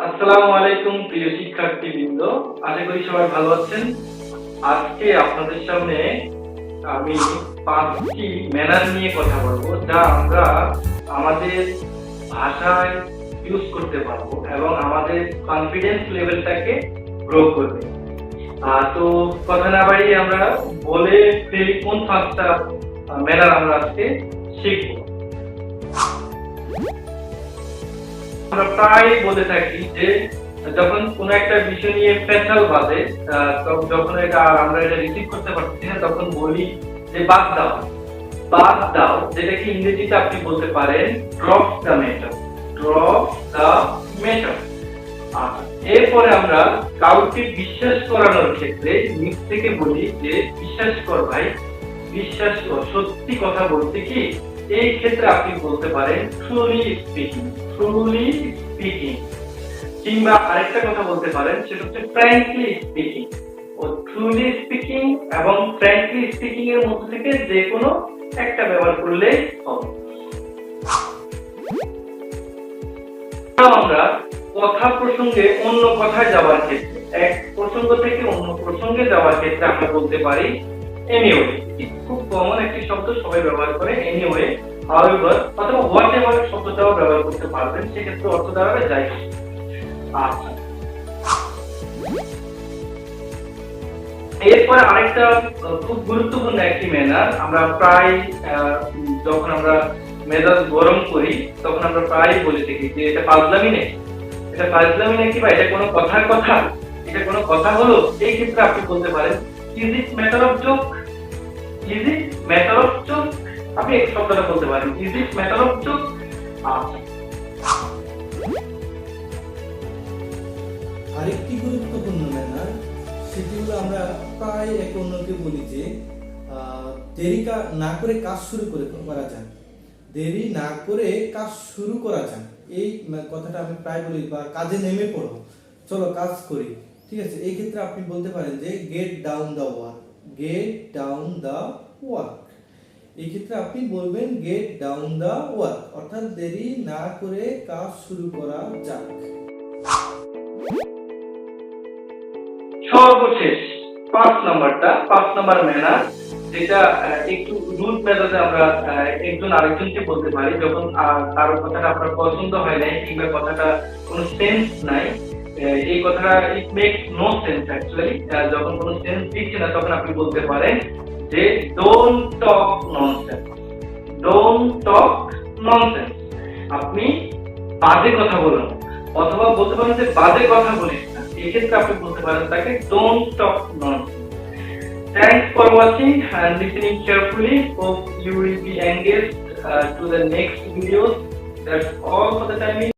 আসসালামু আলাইকুম প্রিয় শিক্ষার্থীবৃন্দ, আশা করি সবাই ভালো আছেন। আজকে আপনাদের সামনে আমি 5টি ম্যানার নিয়ে কথা বলবো, যা আমরা আমাদের ভাষায় ইউজ করতে পারবো এবং আমাদের কনফিডেন্স লেভেলটাকে গ্রো করবে। তো কথা না বাড়িয়ে আমরা বলে ফেলি কোন 5টা ম্যানার আমরা আজকে শিখবো। আমরা প্রায় বলে থাকি যে যখন কোন একটা বিষয় নিয়ে পেঁচাল বাজে, যখন আমরা এটা রিসিভ করতে পারছি না, তখন বলি যে বাদ দাও, বাদ দাও, যেটাকে ইংরেজিতে আপনি বলতে পারেন drop the matter, drop the matter. এরপরে আমরা কাউকে বিশ্বাস করানোর ক্ষেত্রে নিজ থেকে বলি যে বিশ্বাস কর ভাই, বিশ্বাস কর, সত্যি কথা বলতে কি। এই ক্ষেত্রে আপনি বলতে পারেন ট্রুলি স্পিকিং, ট্রুলি স্পিকিং। কিংবা আরেকটা কথা বলতে পারেন, সেটা হচ্ছে ফ্র্যাঙ্কলি স্পিকিং। ও ট্রুলি স্পিকিং এবং ফ্র্যাঙ্কলি স্পিকিং এর মধ্যে থেকে যে কোনো একটা ব্যবহার করলে হবে। আমরা কথা প্রসঙ্গে অন্য কথায় যাওয়ার ক্ষেত্রে, এক প্রসঙ্গ থেকে অন্য প্রসঙ্গে যাওয়ার ক্ষেত্রে আমরা বলতে পারি এনিওয়ে। খুব কমন একটি শব্দ, সবাই ব্যবহার করে এনিওয়ে, হাউএভার অথবা হোয়াটএভার শব্দটাও ব্যবহার করতে পারবেন, সেক্ষেত্রে অর্থ দাঁড়াবে যাই হোক। আচ্ছা, এরপরে আরেকটা খুব গুরুত্বপূর্ণ একটি ম্যানার, আমরা প্রায় যখন আমরা মেজাজ গরম করি তখন আমরা প্রায় বলে থাকি যে এটা ফাজলামি নেই, এটা ফাজলামি নাকি, বা এটা কোনো কথার কথা, এটা কোনো কথা হলো। এই ক্ষেত্রে আপনি বলতে পারেন is it matter of joke, is it matter of joke. আপনি এই শব্দটা বলতে পারেন, is it matter of joke. আচ্ছা, আরেকটি গুরুত্বপূর্ণ ম্যানার, সেটি হলো আমরা প্রায় একে অন্যকে বলি যে দেরি না করে কাজ শুরু করা যাক, দেরি না করে কাজ শুরু করা যাক। এই কথাটা আমি প্রায় বলি, বা কাজে নেমে পড়ো, চলো কাজ করি। ঠিক আছে, এই ক্ষেত্রে আপনি বলতে পারেন যে get down the work, get down the work. এই ক্ষেত্রে আপনি বলবেন গেট ডাউন দ্য ওয়ার্ক, অর্থাৎ দেরি না করে কাজ শুরু করা যাক। সর্বশেষ 5 নাম্বার ম্যানার, যেটা একটু রুড মেজাজে আমরা একজন আরেকজনকে বলতে পারি যখন কারো কথাটা আপনার পছন্দ হয় নাই, কিংবা কথাটা কোনো সেন্স নাই। এই কথাটা it makes no sense actually, যখন কোনো সেন্স দিচ্ছে না, তখন আপনি বলতে পারেন যে don't talk nonsense, don't talk nonsense. আপনি বাজে কথা বলুন, অথবা বলতে পারেন যে বাজে কথা বলিস না। এক্ষেত্রে আপনি বলতে পারেন তাকে don't talk nonsense. Thanks for watching and listening carefully. Hope you will be engaged to the next videos. That's all for the time being.